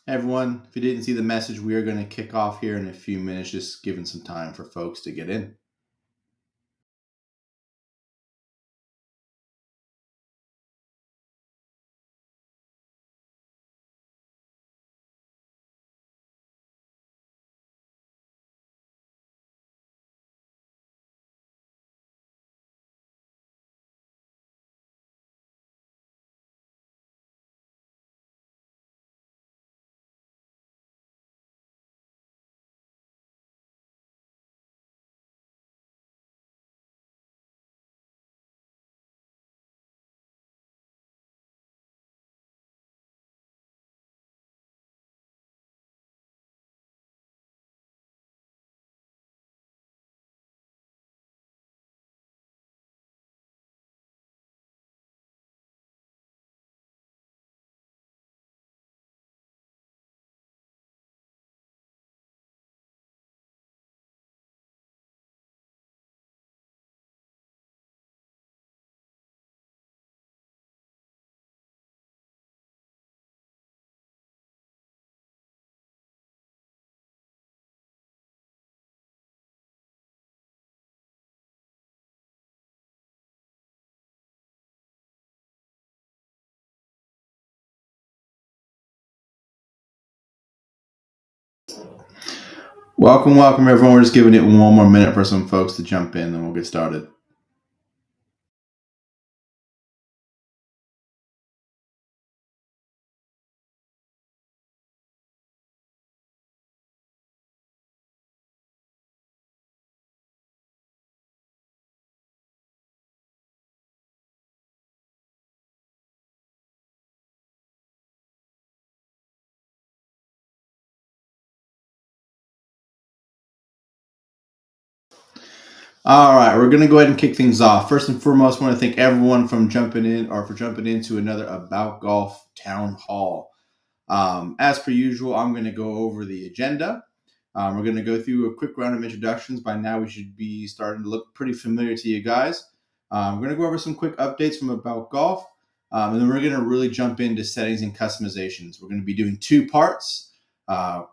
Hey everyone, if you didn't see the message, we are going to kick off here in a few minutes, just giving some time for folks to get in. Welcome everyone. We're just giving it one more minute for some folks to jump in, and we'll get started. All right, we're going to go ahead and kick things off. First and foremost, I want to thank everyone for jumping into another About Golf Town Hall. As per usual, I'm going to go over the agenda. We're going to go through a quick round of introductions. By now, we should be starting to look pretty familiar to you guys. We're going to go over some quick updates from About Golf, and then we're going to really jump into settings and customizations. We're going to be doing two parts.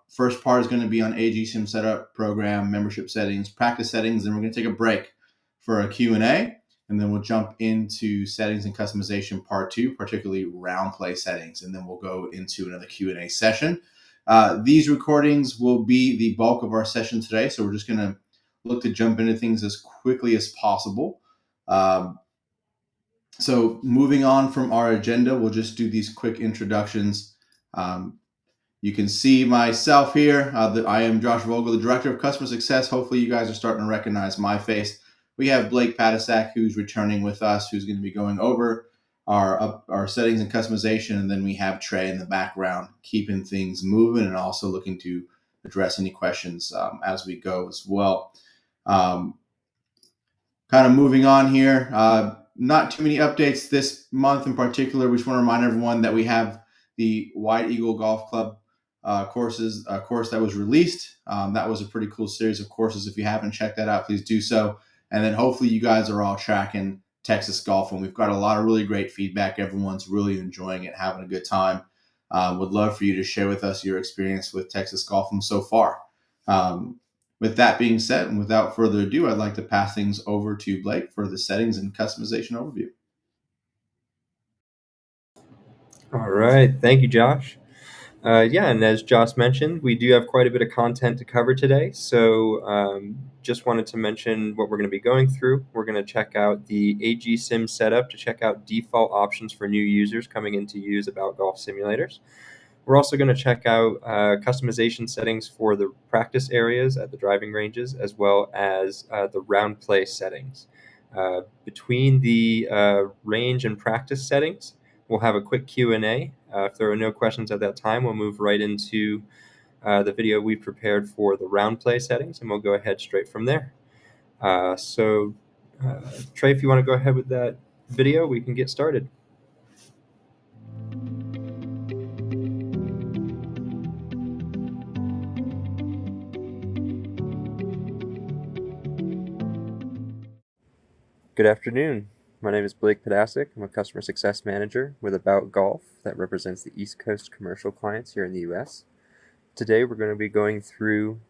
First part is going to be on AG Sim setup, program, membership settings, practice settings, and we're going to take a break for a Q&A, and then we'll jump into settings and customization part two, particularly round play settings, and then we'll go into another Q&A session. These recordings will be the bulk of our session today, so we're just going to look to jump into things as quickly as possible. So moving on from our agenda, we'll just do these quick introductions. You can see myself here. I am Josh Vogel, the Director of Customer Success. Hopefully you guys are starting to recognize my face. We have Blake Patasak, who's returning with us, who's going to be going over our settings and customization. And then we have Trey in the background, keeping things moving and also looking to address any questions as we go as well. Kind of moving on here. Not too many updates this month in particular. We just want to remind everyone that we have the White Eagle Golf Club course that was released. That was a pretty cool series of courses. If you haven't checked that out, please do so. And then hopefully you guys are all tracking Texas Golf, and we've got a lot of really great feedback. Everyone's really enjoying it, having a good time. Would love for you to share with us your experience with Texas Golf so far. With that being said, and without further ado, I'd like to pass things over to Blake for the settings and customization overview. All right. Thank you, Josh. And as Josh mentioned, we do have quite a bit of content to cover today. So just wanted to mention what we're going to be going through. We're going to check out the AG Sim setup to check out default options for new users coming in to use About Golf simulators. We're also going to check out customization settings for the practice areas at the driving ranges, as well as the round play settings. Between the range and practice settings, we'll have a quick Q&A. If there are no questions at that time, we'll move right into the video we prepared for the round play settings, and we'll go ahead straight from there. Trey, if you want to go ahead with that video, we can get started. Good afternoon. My name is Blake Podasic. I'm a Customer Success Manager with aboutGOLF that represents the East Coast commercial clients here in the US. Today we're going to be going through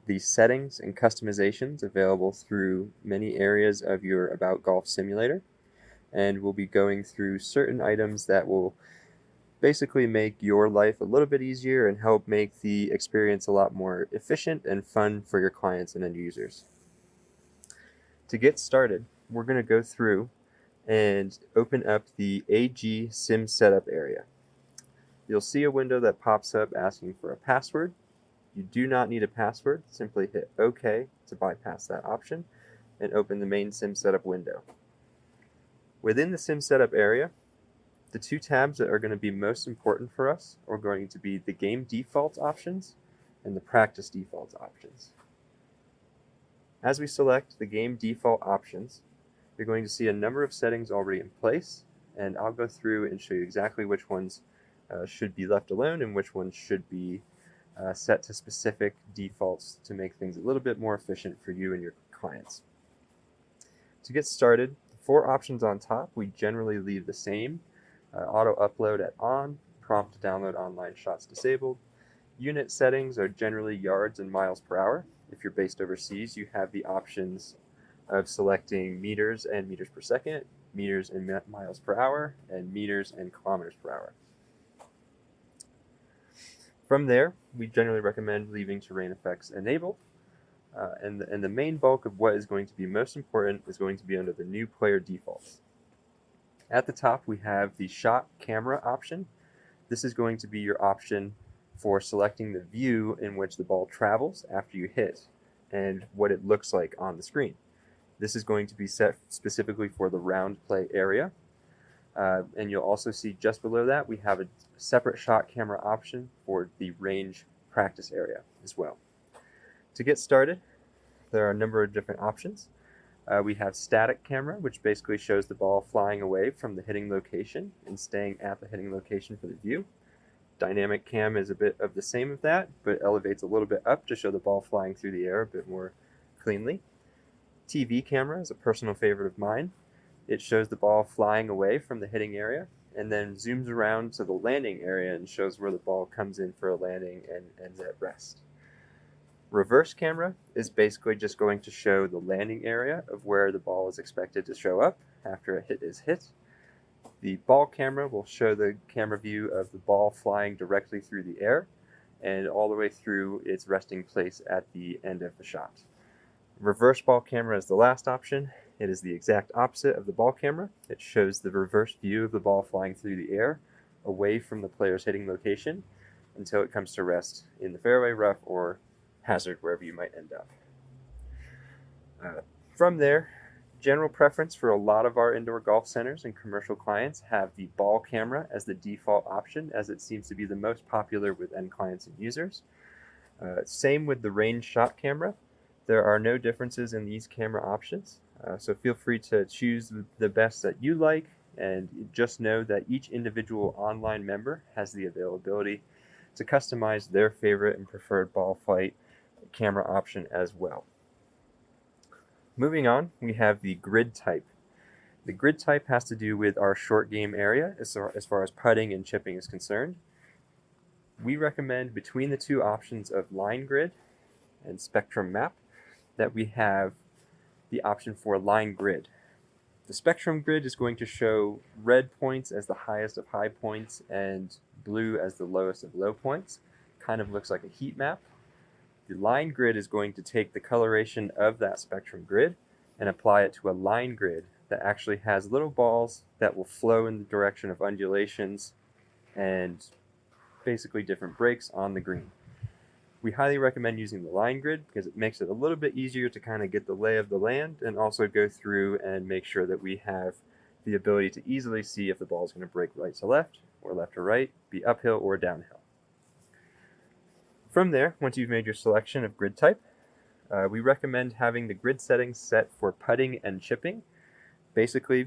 the settings and customizations available through many areas of your aboutGOLF simulator, and we'll be going through certain items that will basically make your life a little bit easier and help make the experience a lot more efficient and fun for your clients and end users. To get started, we're going to go through and open up the AG Sim Setup area. You'll see a window that pops up asking for a password. You do not need a password. Simply hit OK to bypass that option and open the main Sim Setup window. Within the Sim Setup area, the two tabs that are going to be most important for us are going to be the Game Default options and the Practice Default options. As we select the Game Default options, you're going to see a number of settings already in place, and I'll go through and show you exactly which ones should be left alone and which ones should be set to specific defaults to make things a little bit more efficient for you and your clients. To get started, the four options on top we generally leave the same. Auto upload at on, prompt to download online shots disabled. Unit settings are generally yards and miles per hour. If you're based overseas, you have the options of selecting meters and meters per second, meters and miles per hour, and meters and kilometers per hour. From there, we generally recommend leaving terrain effects enabled, and the main bulk of what is going to be most important is going to be under the new player defaults. At the top, we have the shot camera option. This is going to be your option for selecting the view in which the ball travels after you hit and what it looks like on the screen. This is going to be set specifically for the round play area. And you'll also see just below that we have a separate shot camera option for the range practice area as well. To get started, there are a number of different options. We have static camera, which basically shows the ball flying away from the hitting location and staying at the hitting location for the view. Dynamic cam is a bit of the same of that, but elevates a little bit up to show the ball flying through the air a bit more cleanly. TV camera is a personal favorite of mine. It shows the ball flying away from the hitting area and then zooms around to the landing area and shows where the ball comes in for a landing and ends at rest. Reverse camera is basically just going to show the landing area of where the ball is expected to show up after a hit is hit. The ball camera will show the camera view of the ball flying directly through the air and all the way through its resting place at the end of the shot. Reverse ball camera is the last option. It is the exact opposite of the ball camera. It shows the reverse view of the ball flying through the air away from the player's hitting location until it comes to rest in the fairway, rough, or hazard, wherever you might end up. From there, general preference for a lot of our indoor golf centers and commercial clients have the ball camera as the default option, as it seems to be the most popular with end clients and users. Same with the range shot camera. There are no differences in these camera options, so feel free to choose the best that you like, and just know that each individual online member has the availability to customize their favorite and preferred ball flight camera option as well. Moving on, we have the grid type. The grid type has to do with our short game area as far as putting and chipping is concerned. We recommend between the two options of line grid and spectrum map that we have the option for line grid. The spectrum grid is going to show red points as the highest of high points and blue as the lowest of low points. Kind of looks like a heat map. The line grid is going to take the coloration of that spectrum grid and apply it to a line grid that actually has little balls that will flow in the direction of undulations and basically different breaks on the green. We highly recommend using the line grid because it makes it a little bit easier to kind of get the lay of the land and also go through and make sure that we have the ability to easily see if the ball is going to break right to left or left to right, be uphill or downhill. From there, once you've made your selection of grid type, we recommend having the grid settings set for putting and chipping. Basically,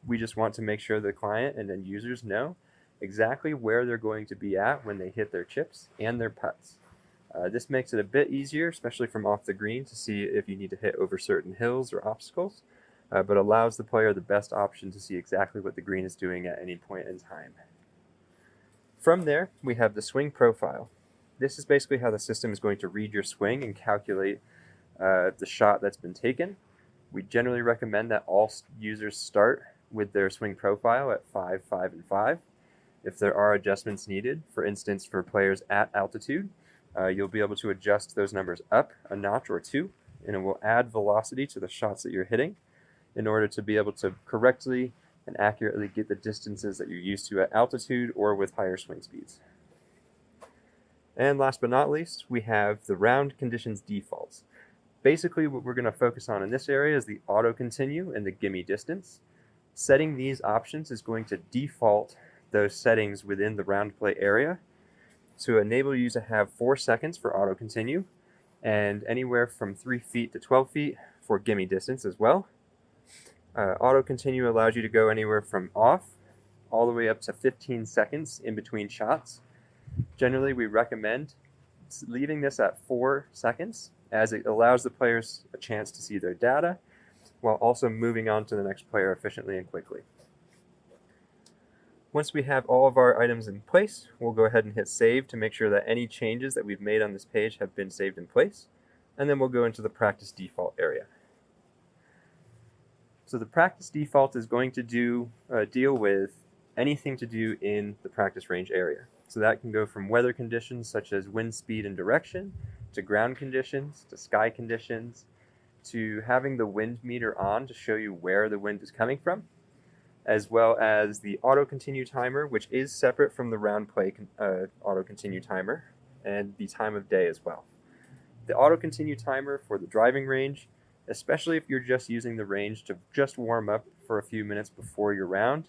we just want to make sure the client and end users know exactly where they're going to be at when they hit their chips and their putts. This makes it a bit easier, especially from off the green, to see if you need to hit over certain hills or obstacles. but allows the player the best option to see exactly what the green is doing at any point in time. From there, we have the swing profile. This is basically how the system is going to read your swing and calculate the shot that's been taken. We generally recommend that all users start with their swing profile at 5, 5, and 5. If there are adjustments needed, for instance, for players at altitude, you'll be able to adjust those numbers up a notch or two, and it will add velocity to the shots that you're hitting in order to be able to correctly and accurately get the distances that you're used to at altitude or with higher swing speeds. And last but not least, we have the round conditions defaults. Basically, what we're going to focus on in this area is the auto continue and the gimme distance. Setting these options is going to default those settings within the round play area to enable you to have 4 seconds for auto continue and anywhere from 3 feet to 12 feet for gimme distance as well. Auto continue allows you to go anywhere from off all the way up to 15 seconds in between shots. Generally, we recommend leaving this at 4 seconds as it allows the players a chance to see their data while also moving on to the next player efficiently and quickly. Once we have all of our items in place, we'll go ahead and hit save to make sure that any changes that we've made on this page have been saved in place, and then we'll go into the practice default area. So the practice default is going to deal with anything to do in the practice range area. So that can go from weather conditions such as wind speed and direction, to ground conditions, to sky conditions, to having the wind meter on to show you where the wind is coming from, as well as the auto continue timer, which is separate from the round play auto continue timer, and the time of day as well. The auto continue timer for the driving range, especially if you're just using the range to just warm up for a few minutes before your round,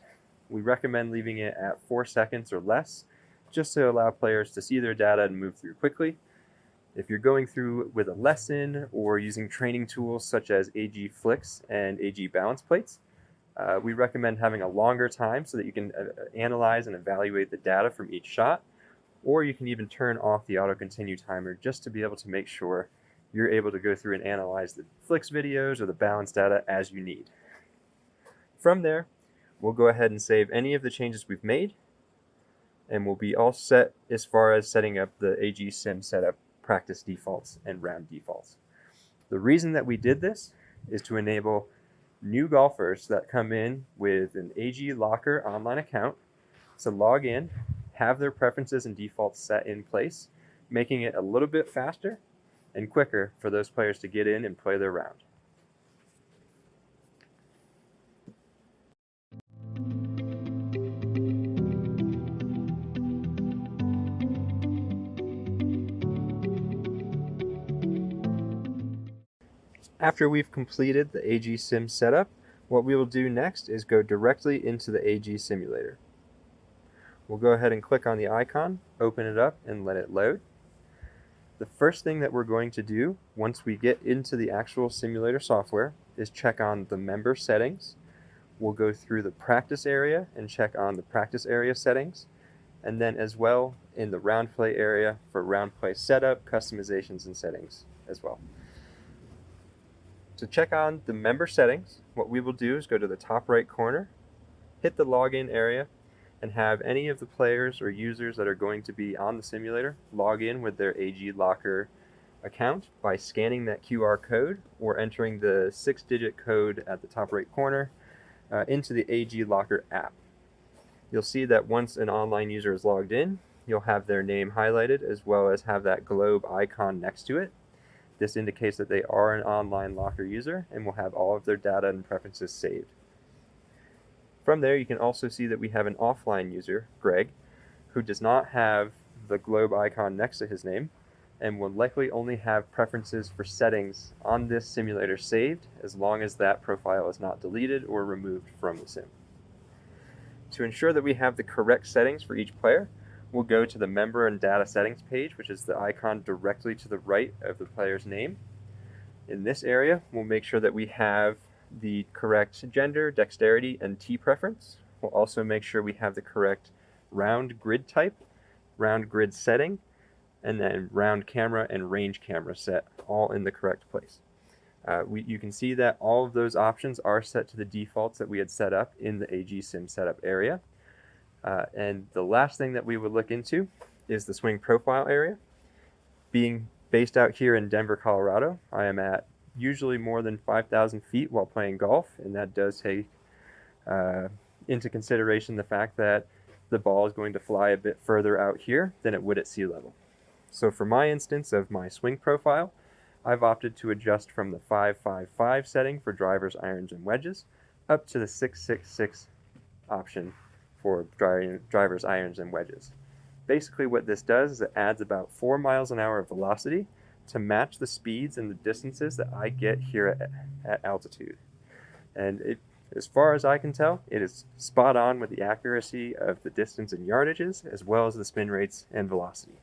we recommend leaving it at 4 seconds or less, just to allow players to see their data and move through quickly. If you're going through with a lesson or using training tools such as AG Flicks and AG Balance Plates, we recommend having a longer time so that you can analyze and evaluate the data from each shot, or you can even turn off the auto continue timer just to be able to make sure you're able to go through and analyze the Flicks videos or the balance data as you need. From there, we'll go ahead and save any of the changes we've made, and we'll be all set as far as setting up the AG Sim setup practice defaults and round defaults. The reason that we did this is to enable new golfers that come in with an AG Locker online account to log in, have their preferences and defaults set in place, making it a little bit faster and quicker for those players to get in and play their round. After we've completed the AG Sim setup, what we will do next is go directly into the AG simulator. We'll go ahead and click on the icon, open it up, and let it load. The first thing that we're going to do once we get into the actual simulator software is check on the member settings. We'll go through the practice area and check on the practice area settings, and then as well in the round play area for round play setup, customizations, and settings as well. To check on the member settings, what we will do is go to the top right corner, hit the login area, and have any of the players or users that are going to be on the simulator log in with their AG Locker account by scanning that QR code or entering the 6-digit code at the top right corner into the AG Locker app. You'll see that once an online user is logged in, you'll have their name highlighted as well as have that globe icon next to it. This indicates that they are an online Locker user and will have all of their data and preferences saved. From there, you can also see that we have an offline user, Greg, who does not have the globe icon next to his name and will likely only have preferences for settings on this simulator saved as long as that profile is not deleted or removed from the sim. To ensure that we have the correct settings for each player, we'll go to the member and data settings page, which is the icon directly to the right of the player's name. In this area, we'll make sure that we have the correct gender, dexterity, and T preference. We'll also make sure we have the correct round grid type, round grid setting, and then round camera and range camera set all in the correct place. You can see that all of those options are set to the defaults that we had set up in the AG Sim setup area. And the last thing that we would look into is the swing profile area. Being based out here in Denver, Colorado, I am at usually more than 5,000 feet while playing golf, and that does take into consideration the fact that the ball is going to fly a bit further out here than it would at sea level. So for my instance of my swing profile, I've opted to adjust from the 5-5-5 setting for drivers, irons, and wedges up to the 6-6-6 option for drivers, irons, and wedges. Basically what this does is it adds about 4 miles an hour of velocity to match the speeds and the distances that I get here at altitude. And as far as I can tell, it is spot on with the accuracy of the distance and yardages, as well as the spin rates and velocity.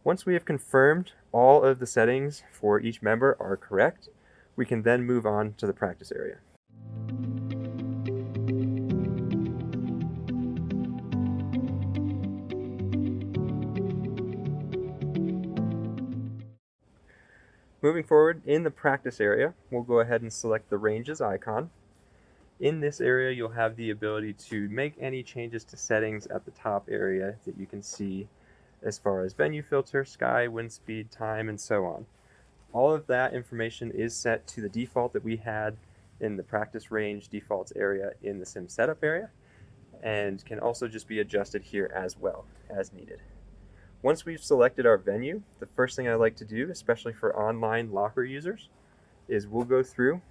Once we have confirmed all of the settings for each member are correct, we can then move on to the practice area. Moving forward, in the practice area, we'll go ahead and select the ranges icon. In this area, you'll have the ability to make any changes to settings at the top area that you can see as far as venue filter, sky, wind speed, time, and so on. All of that information is set to the default that we had in the practice range defaults area in the sim setup area, and can also just be adjusted here as well as needed. Once we've selected our venue, the first thing I like to do, especially for online locker users, is we'll go through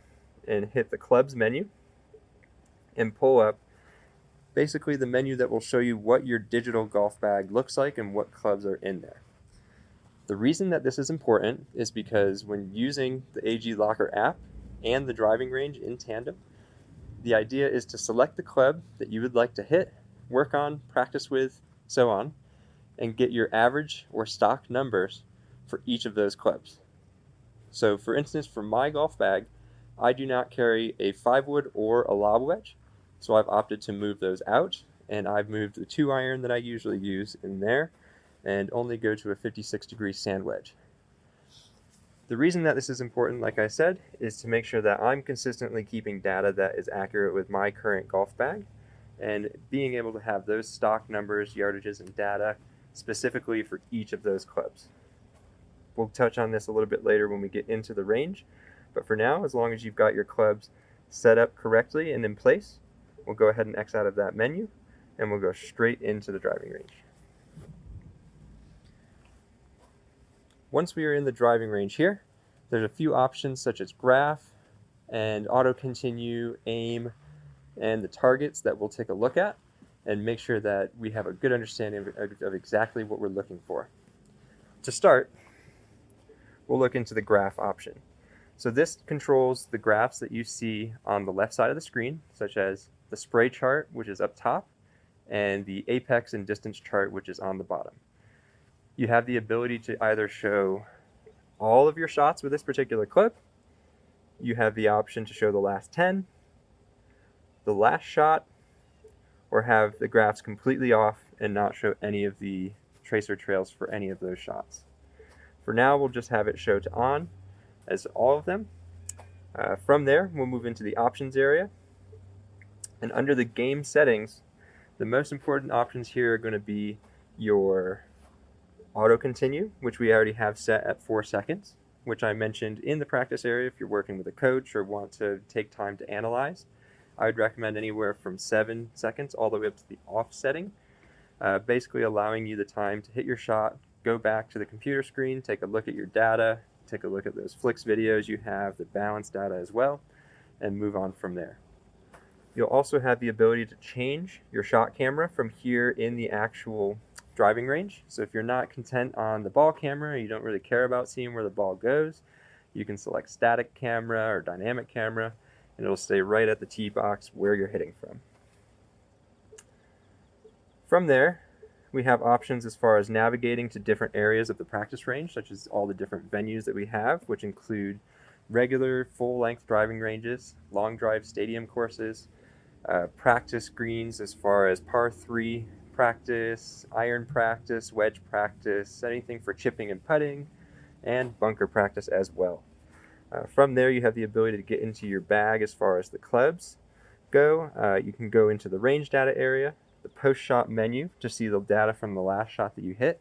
and hit the clubs menu and pull up basically the menu that will show you what your digital golf bag looks like and what clubs are in there. The reason that this is important is because when using the AG Locker app and the driving range in tandem, the idea is to select the club that you would like to hit, work on, practice with, so on, and get your average or stock numbers for each of those clubs. So for instance, for my golf bag, I do not carry a 5-wood or a lob wedge, so I've opted to move those out, and I've moved the 2-iron that I usually use in there and only go to a 56-degree sand wedge. The reason that this is important, like I said, is to make sure that I'm consistently keeping data that is accurate with my current golf bag, and being able to have those stock numbers, yardages, and data specifically for each of those clubs. We'll touch on this a little bit later when we get into the range, but for now, as long as you've got your clubs set up correctly and in place, we'll go ahead and X out of that menu, and we'll go straight into the driving range. Once we are in the driving range here, there's a few options such as graph and auto continue, aim, and the targets that we'll take a look at and make sure that we have a good understanding of exactly what we're looking for. To start, we'll look into the graph option. So this controls the graphs that you see on the left side of the screen, such as the spray chart, which is up top, and the apex and distance chart, which is on the bottom. You have the ability to either show all of your shots with this particular clip. You have the option to show the last 10, the last shot, or have the graphs completely off and not show any of the tracer trails for any of those shots. For now, we'll just have it show to on as all of them. From there, we'll move into the options area. And under the game settings, the most important options here are going to be your auto continue, which we already have set at 4 seconds, which I mentioned in the practice area. If you're working with a coach or want to take time to analyze, I would recommend anywhere from 7 seconds all the way up to the off setting, basically allowing you the time to hit your shot, go back to the computer screen, take a look at your data, take a look at those flicks videos you have, the balance data as well, and move on from there. You'll also have the ability to change your shot camera from here in the actual driving range. So if you're not content on the ball camera, you don't really care about seeing where the ball goes, you can select static camera or dynamic camera, and it'll stay right at the tee box where you're hitting from. From there, we have options as far as navigating to different areas of the practice range, such as all the different venues that we have, which include regular full-length driving ranges, long drive stadium courses, practice greens as far as par 3 practice, iron practice, wedge practice, anything for chipping and putting, and bunker practice as well. From there, you have the ability to get into your bag as far as the clubs go. You can go into the range data area, the post-shot menu to see the data from the last shot that you hit,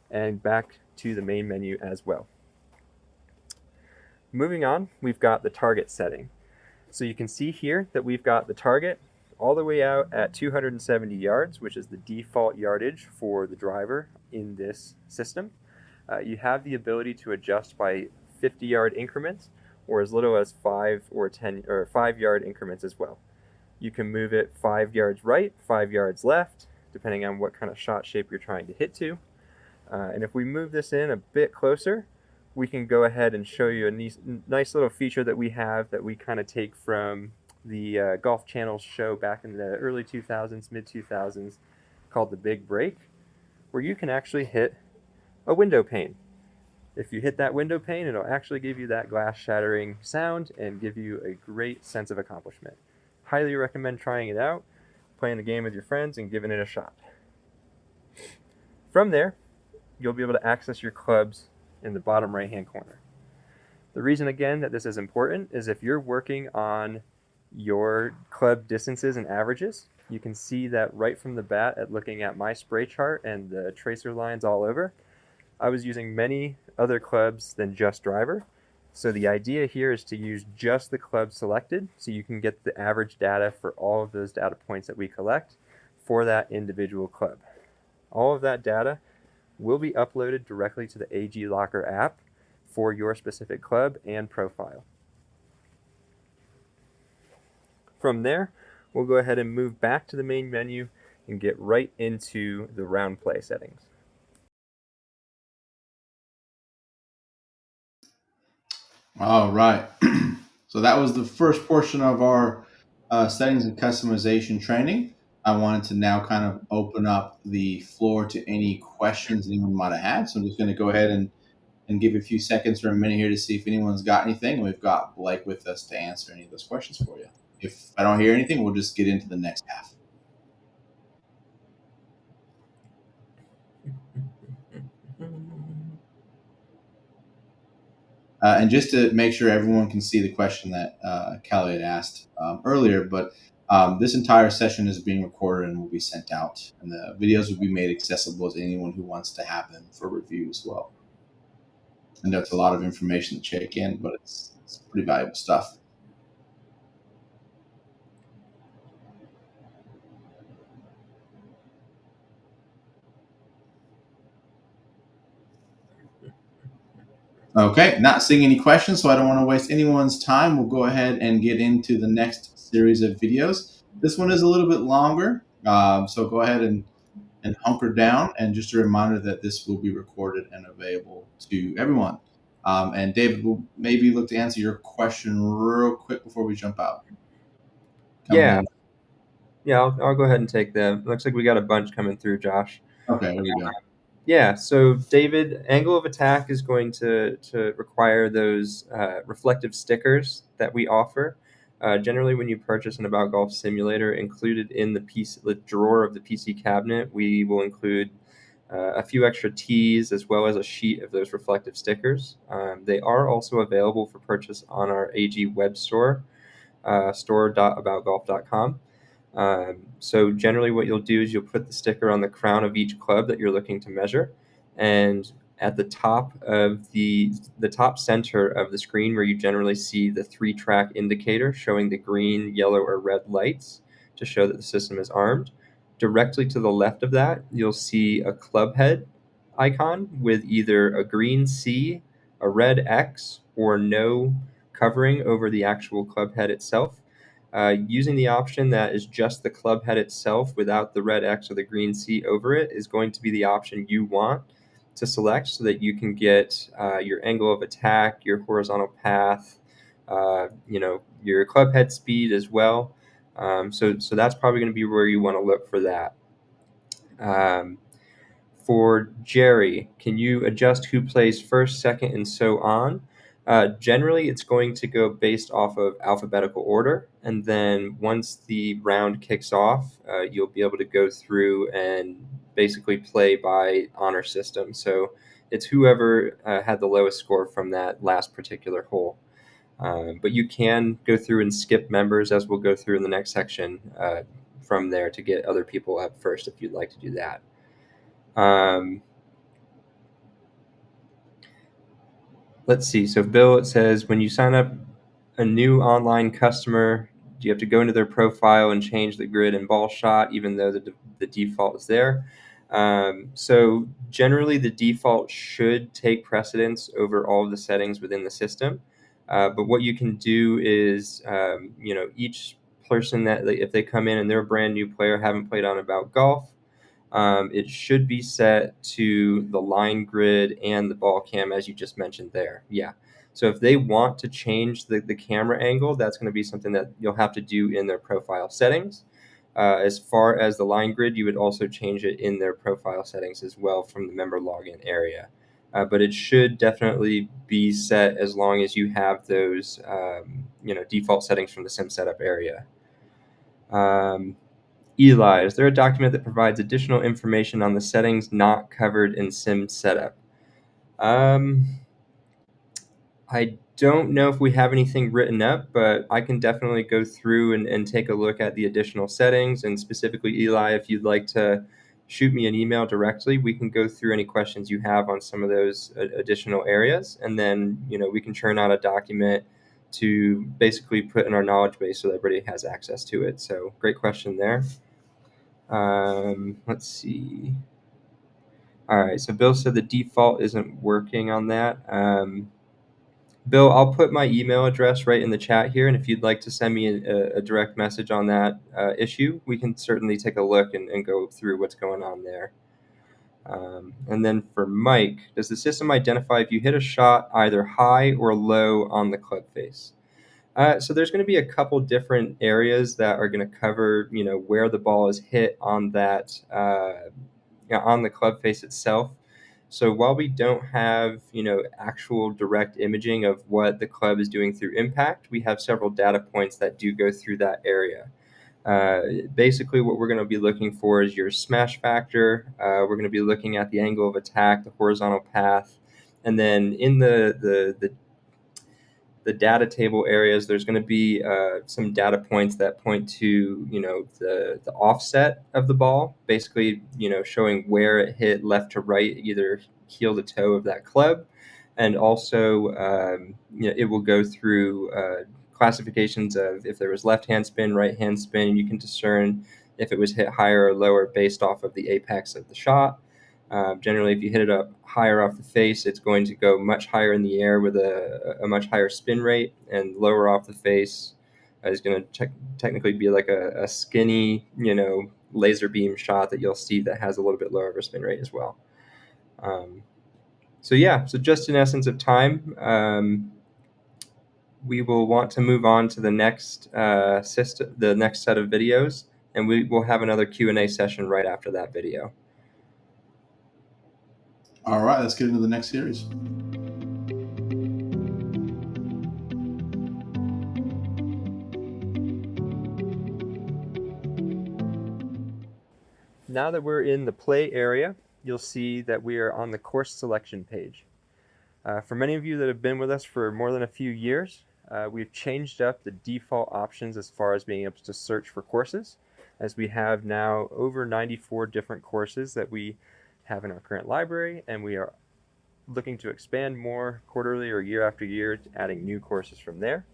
and back to the main menu as well. Moving on, we've got the target setting. So you can see here that we've got the target all the way out at 270 yards, which is the default yardage for the driver in this system. You have the ability to adjust by 50-yard increments, or as little as 5 or 10 or 5-yard increments as well. You can move it 5 yards right, 5 yards left, depending on what kind of shot shape you're trying to hit to. And if we move this in a bit closer, we can go ahead and show you a nice little feature that we have that we kind of take from the Golf Channel show back in the early 2000s, mid 2000s, called the Big Break, where you can actually hit a window pane. If you hit that window pane, it'll actually give you that glass shattering sound and give you a great sense of accomplishment. Highly recommend trying it out, playing the game with your friends, and giving it a shot. From there, you'll be able to access your clubs in the bottom right hand corner. The reason again that this is important is if you're working on your club distances and averages, you can see that right from the bat at looking at my spray chart and the tracer lines all over, I was using many other clubs than just driver. So the idea here is to use just the club selected so you can get the average data for all of those data points that we collect for that individual club. All of that data will be uploaded directly to the AG Locker app for your specific club and profile. From there, we'll go ahead and move back to the main menu and get right into the round play settings. All right. So that was the first portion of our settings and customization training. I wanted to now kind of open up the floor to any questions anyone might have had. So I'm just going to go ahead and give a few seconds or a minute here to see if anyone's got anything. We've got Blake with us to answer any of those questions for you. If I don't hear anything, we'll just get into the next half. And just to make sure everyone can see the question that Callie had asked earlier, but this entire session is being recorded and will be sent out, and the videos will be made accessible to anyone who wants to have them for review as well. I know it's a lot of information to check in, but it's pretty valuable stuff. Okay, not seeing any questions, so I don't want to waste anyone's time. We'll go ahead and get into the next series of videos. This one is a little bit longer, so go ahead and hunker down. And just a reminder that this will be recorded and available to everyone. And David will maybe look to answer your question real quick before we jump out. Yeah, I'll go ahead and take them. Looks like we got a bunch coming through, Josh. Okay, here we go. Yeah, so David, angle of attack is going to require those reflective stickers that we offer. Generally, when you purchase an About Golf simulator, included in the drawer of the PC cabinet, we will include a few extra tees as well as a sheet of those reflective stickers. They are also available for purchase on our AG web store, store.aboutgolf.com. So generally what you'll do is you'll put the sticker on the crown of each club that you're looking to measure, and at the top of the top center of the screen where you generally see the 3-track indicator showing the green, yellow, or red lights to show that the system is armed, directly to the left of that you'll see a club head icon with either a green C, a red X, or no covering over the actual club head itself. Using the option that is just the club head itself without the red X or the green C over it is going to be the option you want to select so that you can get your angle of attack, your horizontal path, your club head speed as well. So that's probably going to be where you want to look for that. For Jerry, can you adjust who plays first, second, and so on? Generally, it's going to go based off of alphabetical order, and then once the round kicks off, you'll be able to go through and basically play by honor system. So it's whoever had the lowest score from that last particular hole. But you can go through and skip members, as we'll go through in the next section from there, to get other people up first if you'd like to do that. Let's see. So Bill, it says, when you sign up a new online customer, do you have to go into their profile and change the grid and ball shot, even though the default is there? So generally, the default should take precedence over all of the settings within the system. But what you can do is, each person that, if they come in and they're a brand new player, haven't played on About Golf, it should be set to the line grid and the ball cam, as you just mentioned there. Yeah. So if they want to change the camera angle, that's going to be something that you'll have to do in their profile settings. As far as the line grid, you would also change it in their profile settings as well from the member login area. But it should definitely be set as long as you have those default settings from the sim setup area. Eli, is there a document that provides additional information on the settings not covered in sim setup? I don't know if we have anything written up, but I can definitely go through and take a look at the additional settings. And specifically, Eli, if you'd like to shoot me an email directly, we can go through any questions you have on some of those additional areas. And then, we can churn out a document to basically put in our knowledge base so that everybody has access to it. So great question there. Let's see. All right, so Bill said the default isn't working on that. Bill, I'll put my email address right in the chat here, and if you'd like to send me a direct message on that issue, we can certainly take a look and go through what's going on there. And then for Mike, does the system identify if you hit a shot either high or low on the club face? So there's going to be a couple different areas that are going to cover, where the ball is hit on that, on the club face itself. So while we don't have, actual direct imaging of what the club is doing through impact, we have several data points that do go through that area. Basically, what we're going to be looking for is your smash factor. We're going to be looking at the angle of attack, the horizontal path, and then in the data table areas, there's going to be some data points that point to, the offset of the ball, basically, showing where it hit left to right, either heel to toe of that club. And also, it will go through classifications of if there was left hand spin, right hand spin, and you can discern if it was hit higher or lower based off of the apex of the shot. Generally, if you hit it up higher off the face, it's going to go much higher in the air with a much higher spin rate, and lower off the face is going to technically be like a skinny, laser beam shot that you'll see that has a little bit lower of a spin rate as well. So just in essence of time, we will want to move on to the next the next set of videos, and we will have another Q&A session right after that video. All right, let's get into the next series. Now that we're in the play area, you'll see that we are on the course selection page. For many of you that have been with us for more than a few years, we've changed up the default options as far as being able to search for courses, as we have now over 94 different courses that we have in our current library, and we are looking to expand more quarterly or year after year, adding new courses from there.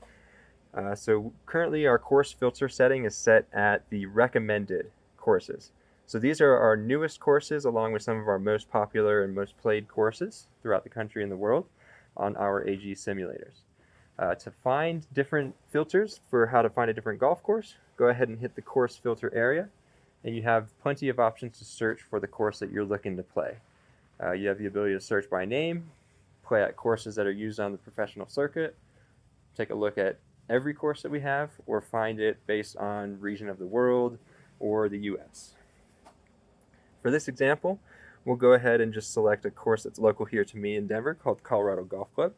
So currently our course filter setting is set at the recommended courses. So these are our newest courses, along with some of our most popular and most played courses throughout the country and the world on our AG simulators. To find different filters for how to find a different golf course, go ahead and hit the course filter area, and you have plenty of options to search for the course that you're looking to play. You have the ability to search by name, play at courses that are used on the professional circuit, take a look at every course that we have, or find it based on region of the world or the US. For this example, we'll go ahead and just select a course that's local here to me in Denver called Colorado Golf Club.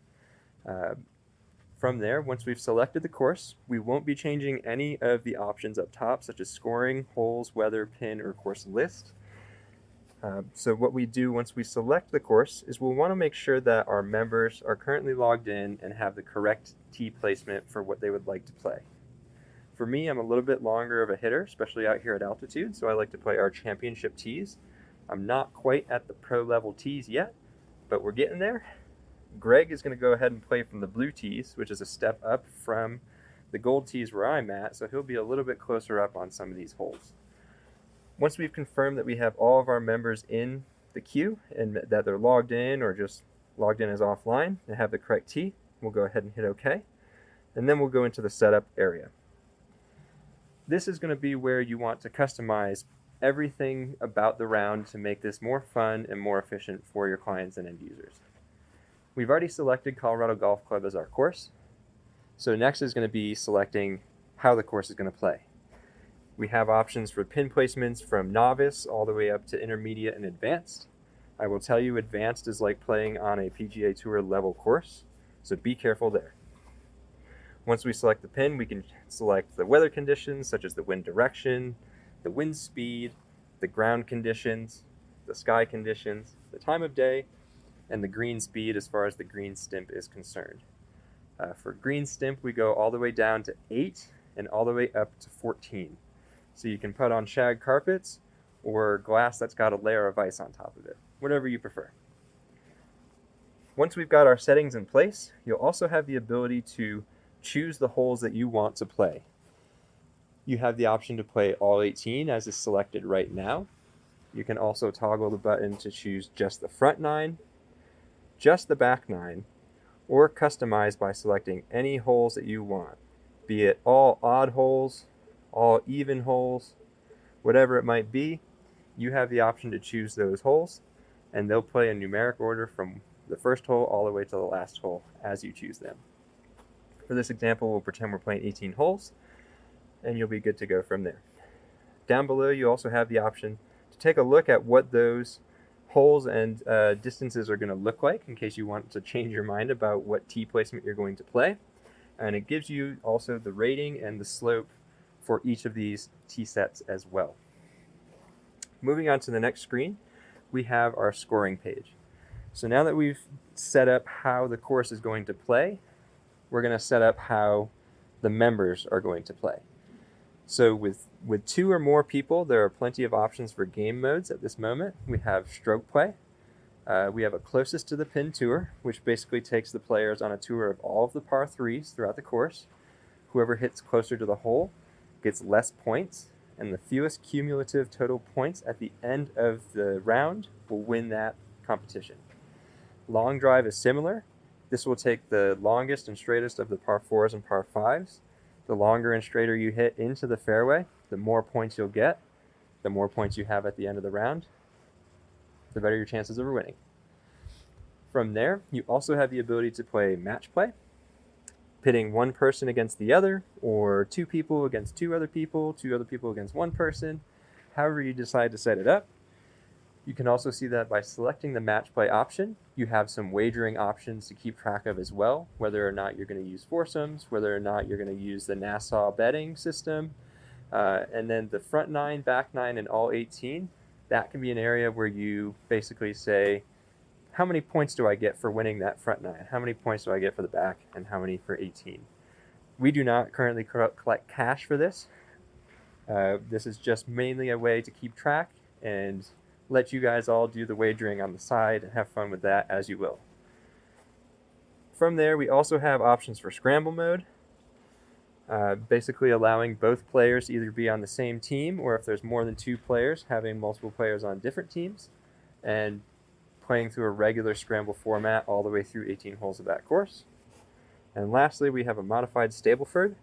From there, once we've selected the course, we won't be changing any of the options up top, such as scoring, holes, weather, pin, or course list. So what we do once we select the course is we'll want to make sure that our members are currently logged in and have the correct tee placement for what they would like to play. For me, I'm a little bit longer of a hitter, especially out here at altitude, so I like to play our championship tees. I'm not quite at the pro level tees yet, but we're getting there. Greg is going to go ahead and play from the blue tees, which is a step up from the gold tees where I'm at, so he'll be a little bit closer up on some of these holes. Once we've confirmed that we have all of our members in the queue and that they're logged in or just logged in as offline and have the correct tee, we'll go ahead and hit OK. And then we'll go into the setup area. This is going to be where you want to customize everything about the round to make this more fun and more efficient for your clients and end users. We've already selected Colorado Golf Club as our course. So next is going to be selecting how the course is going to play. We have options for pin placements from novice all the way up to intermediate and advanced. I will tell you, advanced is like playing on a PGA Tour level course, so be careful there. Once we select the pin, we can select the weather conditions such as the wind direction, the wind speed, the ground conditions, the sky conditions, the time of day, and the green speed as far as the green stimp is concerned. For green stimp, we go all the way down to 8 and all the way up to 14. So you can put on shag carpets or glass that's got a layer of ice on top of it, whatever you prefer. Once we've got our settings in place, you'll also have the ability to choose the holes that you want to play. You have the option to play all 18 as is selected right now. You can also toggle the button to choose just the front 9, just the back 9, or customize by selecting any holes that you want, be it all odd holes, all even holes, whatever it might be. You have the option to choose those holes, and they'll play in numeric order from the first hole all the way to the last hole as you choose them. For this example, we'll pretend we're playing 18 holes, and you'll be good to go from there. Down below, you also have the option to take a look at what those holes and distances are going to look like in case you want to change your mind about what tee placement you're going to play. And it gives you also the rating and the slope for each of these tee sets as well. Moving on to the next screen, we have our scoring page. So now that we've set up how the course is going to play, we're going to set up how the members are going to play. So with 2 or more people, there are plenty of options for game modes at this moment. We have stroke play. We have a closest to the pin tour, which basically takes the players on a tour of all of the par 3s throughout the course. Whoever hits closer to the hole gets less points, and the fewest cumulative total points at the end of the round will win that competition. Long drive is similar. This will take the longest and straightest of the par 4s and par 5s. The longer and straighter you hit into the fairway, the more points you'll get. The more points you have at the end of the round, the better your chances of winning. From there, you also have the ability to play match play, pitting one person against the other, or 2 people against 2 other people, 2 other people against 1 person, however you decide to set it up. You can also see that by selecting the match play option, you have some wagering options to keep track of as well, whether or not you're going to use foursomes, whether or not you're going to use the Nassau betting system. And then the front 9, back 9, and all 18, that can be an area where you basically say, how many points do I get for winning that front 9? How many points do I get for the back? And how many for 18? We do not currently collect cash for this. This is just mainly a way to keep track and let you guys all do the wagering on the side and have fun with that as you will. From there, we also have options for scramble mode, basically allowing both players to either be on the same team, or if there's more than 2 players, having multiple players on different teams, and playing through a regular scramble format all the way through 18 holes of that course. And lastly, we have a modified Stableford,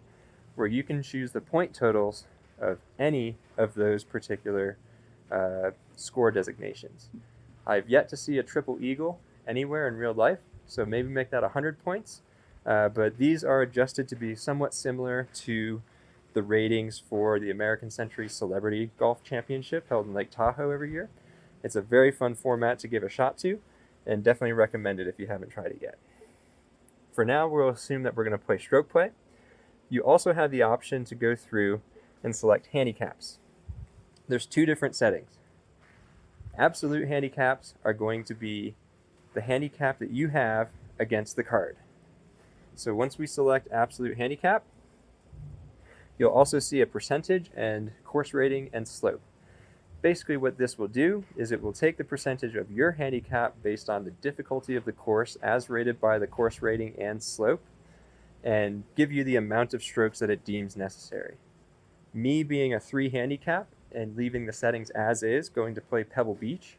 where you can choose the point totals of any of those particular score designations. I've yet to see a triple eagle anywhere in real life, so maybe make that 100 points. But these are adjusted to be somewhat similar to the ratings for the American Century Celebrity Golf Championship held in Lake Tahoe every year. It's a very fun format to give a shot to, and definitely recommend it if you haven't tried it yet. For now, we'll assume that we're going to play stroke play. You also have the option to go through and select handicaps. There's 2 different settings. Absolute handicaps are going to be the handicap that you have against the card. So once we select absolute handicap, you'll also see a percentage and course rating and slope. Basically what this will do is it will take the percentage of your handicap based on the difficulty of the course as rated by the course rating and slope, and give you the amount of strokes that it deems necessary. Me being a 3 handicap and leaving the settings as is, going to play Pebble Beach,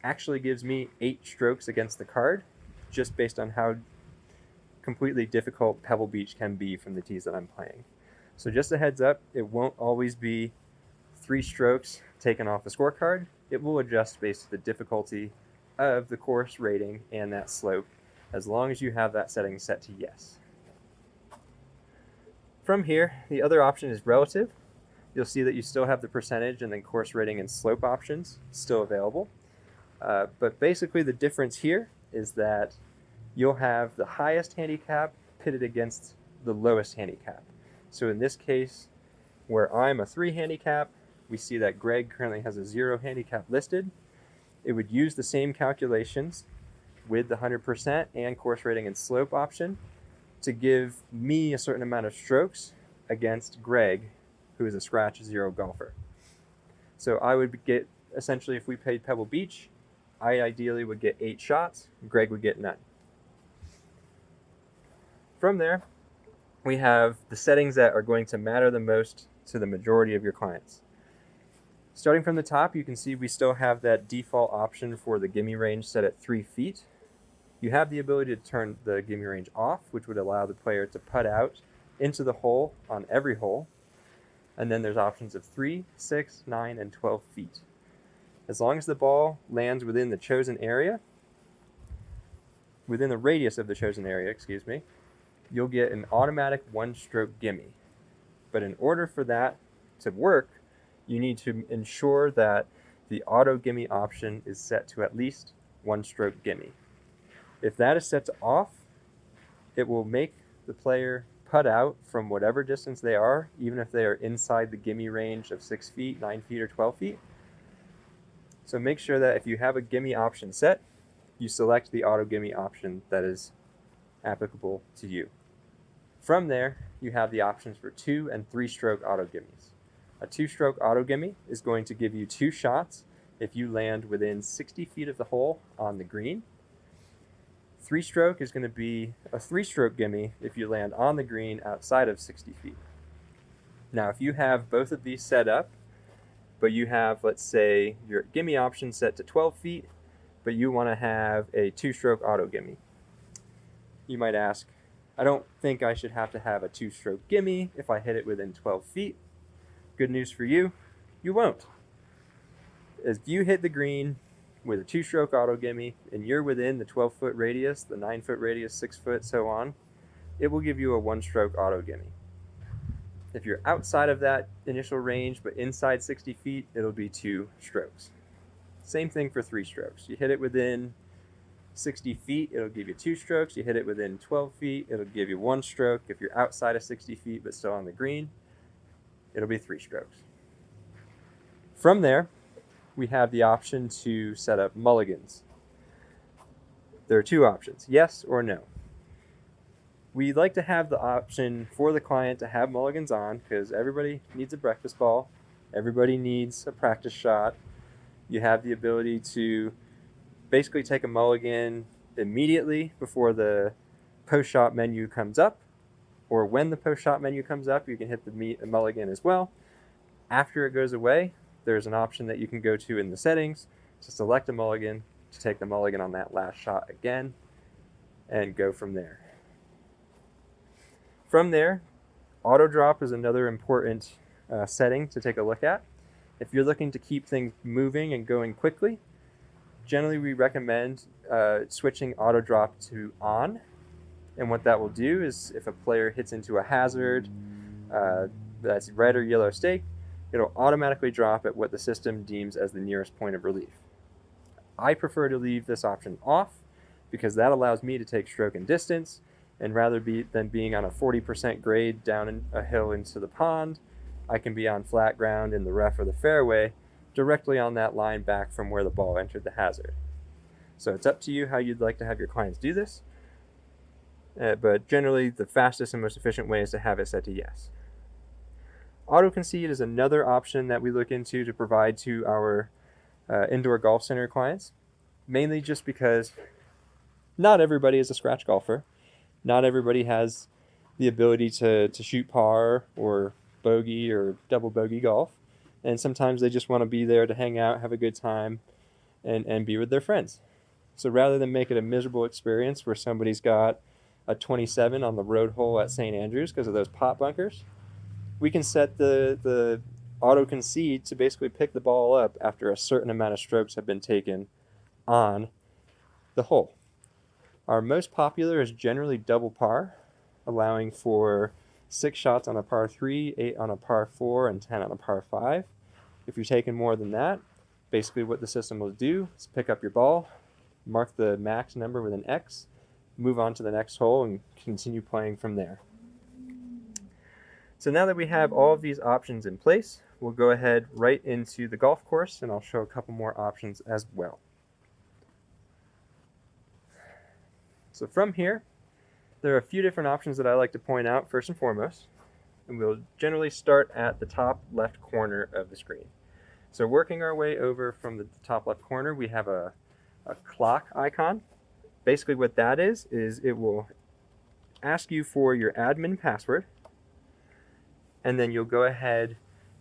actually gives me 8 strokes against the card, just based on how completely difficult Pebble Beach can be from the tees that I'm playing. So just a heads up, it won't always be 3 strokes taken off the scorecard. It will adjust based on the difficulty of the course rating and that slope, as long as you have that setting set to yes. From here, the other option is relative. You'll see that you still have the percentage and then course rating and slope options still available. But basically the difference here is that you'll have the highest handicap pitted against the lowest handicap. So in this case, where I'm a 3 handicap, we see that Greg currently has a 0 handicap listed. It would use the same calculations with the 100% and course rating and slope option to give me a certain amount of strokes against Greg, who is a scratch 0 golfer. So I would get, essentially, if we played Pebble Beach, I ideally would get 8 shots, Greg would get none. From there, we have the settings that are going to matter the most to the majority of your clients. Starting from the top, you can see we still have that default option for the gimme range set at 3 feet. You have the ability to turn the gimme range off, which would allow the player to putt out into the hole on every hole. And then there's options of 3, 6, 9, and 12 feet. As long as the ball lands within the chosen area, within the radius of the chosen area, you'll get an automatic 1-stroke gimme. But in order for that to work, you need to ensure that the auto gimme option is set to at least 1-stroke gimme. If that is set to off, it will make the player putt out from whatever distance they are, even if they are inside the gimme range of 6 feet, 9 feet, or 12 feet. So make sure that if you have a gimme option set, you select the auto gimme option that is applicable to you. From there, you have the options for 2 and 3-stroke auto gimmies. A 2-stroke auto gimme is going to give you 2 shots if you land within 60 feet of the hole on the green. 3-stroke is going to be a 3-stroke gimme if you land on the green outside of 60 feet. Now, if you have both of these set up, but you have, let's say, your gimme option set to 12 feet, but you want to have a 2-stroke auto gimme, you might ask, I don't think I should have to have a 2-stroke gimme if I hit it within 12 feet. Good news for you, you won't. If you hit the green with a 2-stroke auto gimme and you're within the 12-foot radius, the 9-foot radius, 6-foot, so on, it will give you a 1-stroke auto gimme. If you're outside of that initial range but inside 60 feet, it'll be 2 strokes. Same thing for 3 strokes. You hit it within 60 feet, it'll give you 2 strokes. You hit it within 12 feet, it'll give you 1 stroke. If you're outside of 60 feet but still on the green, it'll be 3 strokes. From there, we have the option to set up mulligans. There are 2 options, yes or no. We like to have the option for the client to have mulligans on because everybody needs a breakfast ball. Everybody needs a practice shot. You have the ability to basically take a mulligan immediately before the post-shot menu comes up, or when the post-shot menu comes up, you can hit the mulligan as well. After it goes away, there's an option that you can go to in the settings to select a mulligan, to take the mulligan on that last shot again, and go from there. From there, auto drop is another important setting to take a look at. If you're looking to keep things moving and going quickly, generally we recommend switching auto drop to on. And what that will do is if a player hits into a hazard that's red or yellow stake, it'll automatically drop at what the system deems as the nearest point of relief. I prefer to leave this option off because that allows me to take stroke and distance, and rather than being on a 40% grade down a hill into the pond, I can be on flat ground in the rough or the fairway, directly on that line back from where the ball entered the hazard. So it's up to you how you'd like to have your clients do this, but generally the fastest and most efficient way is to have it set to yes. Auto concede is another option that we look into to provide to our indoor golf center clients, mainly just because not everybody is a scratch golfer. Not everybody has the ability to shoot par or bogey or double bogey golf. And sometimes they just want to be there to hang out, have a good time, and be with their friends. So rather than make it a miserable experience where somebody's got a 27 on the road hole at St. Andrews because of those pot bunkers, we can set the auto concede to basically pick the ball up after a certain amount of strokes have been taken on the hole. Our most popular is generally double par, allowing for 6 shots on a par 3, 8 on a par 4, and 10 on a par 5. If you're taking more than that, basically what the system will do is pick up your ball, mark the max number with an X, move on to the next hole, and continue playing from there. So now that we have all of these options in place, we'll go ahead right into the golf course, and I'll show a couple more options as well. So from here, there are a few different options that I like to point out first and foremost, and we'll generally start at the top left corner of the screen. So working our way over from the top left corner, we have a clock icon. Basically what that is it will ask you for your admin password, and then you'll go ahead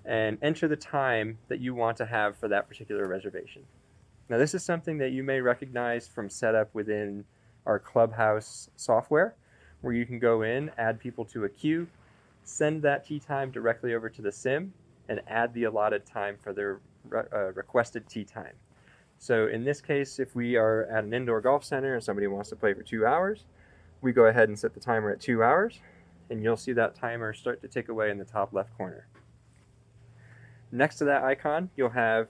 and enter the time that you want to have for that particular reservation. Now this is something that you may recognize from setup within our Clubhouse software, where you can go in, add people to a queue, send that tee time directly over to the sim, and add the allotted time for their requested tee time. So in this case, if we are at an indoor golf center and somebody wants to play for 2 hours, we go ahead and set the timer at 2 hours, and you'll see that timer start to tick away in the top left corner. Next to that icon, you'll have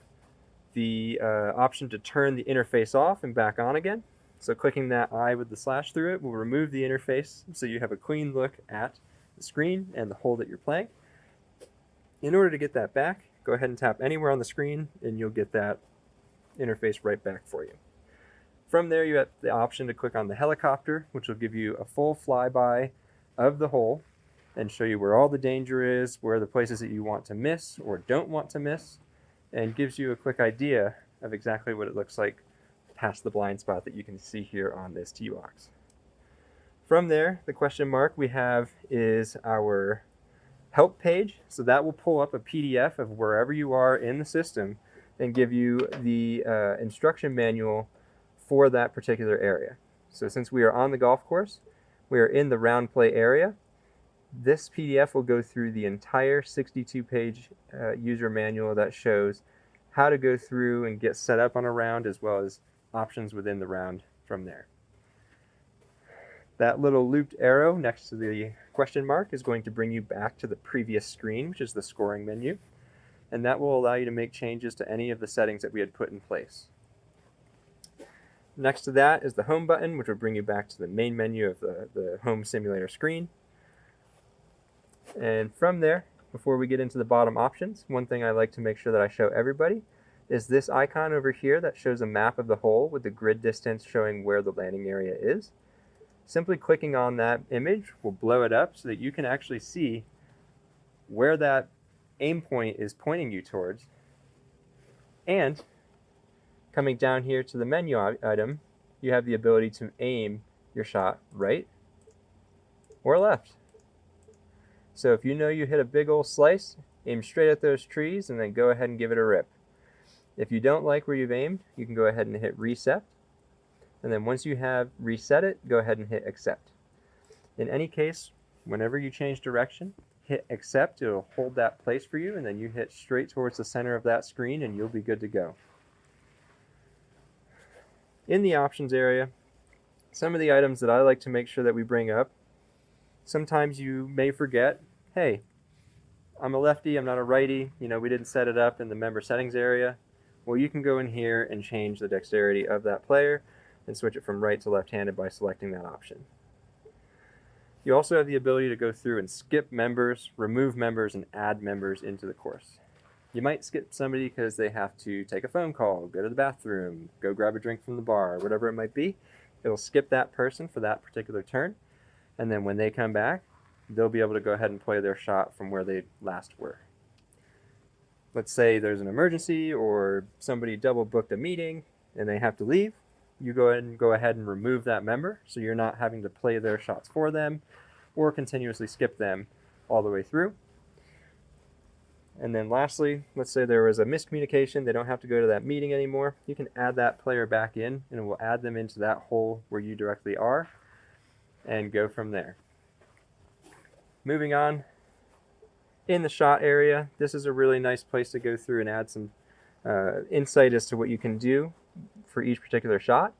the option to turn the interface off and back on again. So clicking that I with the slash through it will remove the interface so you have a clean look at the screen and the hole that you're playing. In order to get that back, go ahead and tap anywhere on the screen and you'll get that interface right back for you. From there, you have the option to click on the helicopter, which will give you a full flyby of the hole and show you where all the danger is, where the places that you want to miss or don't want to miss, and gives you a quick idea of exactly what it looks like past the blind spot that you can see here on this tee box. From there, the question mark we have is our help page. So that will pull up a PDF of wherever you are in the system and give you the instruction manual for that particular area. So since we are on the golf course, we are in the round play area. This PDF will go through the entire 62-page user manual that shows how to go through and get set up on a round, as well as options within the round from there. That little looped arrow next to the question mark is going to bring you back to the previous screen, which is the scoring menu, and that will allow you to make changes to any of the settings that we had put in place. Next to that is the home button, which will bring you back to the main menu of the home simulator screen. And from there, before we get into the bottom options, one thing I like to make sure that I show everybody is this icon over here that shows a map of the hole with the grid distance showing where the landing area is. Simply clicking on that image will blow it up so that you can actually see where that aim point is pointing you towards. And coming down here to the menu item, you have the ability to aim your shot right or left. So if you know you hit a big old slice, aim straight at those trees and then go ahead and give it a rip. If you don't like where you've aimed, you can go ahead and hit reset. And then once you have reset it, go ahead and hit accept. In any case, whenever you change direction, hit accept. It'll hold that place for you, and then you hit straight towards the center of that screen and you'll be good to go. In the options area, some of the items that I like to make sure that we bring up, sometimes you may forget, hey, I'm a lefty, I'm not a righty, we didn't set it up in the member settings area. Well, you can go in here and change the dexterity of that player and switch it from right to left-handed by selecting that option. You also have the ability to go through and skip members, remove members, and add members into the course. You might skip somebody because they have to take a phone call, go to the bathroom, go grab a drink from the bar, whatever it might be. It'll skip that person for that particular turn, and then when they come back, they'll be able to go ahead and play their shot from where they last were. Let's say there's an emergency or somebody double booked a meeting and they have to leave. You go ahead and remove that member, so you're not having to play their shots for them or continuously skip them all the way through. And then lastly, let's say there was a miscommunication, they don't have to go to that meeting anymore. You can add that player back in, and it will add them into that hole where you directly are and go from there. Moving on, in the shot area, this is a really nice place to go through and add some insight as to what you can do for each particular shot.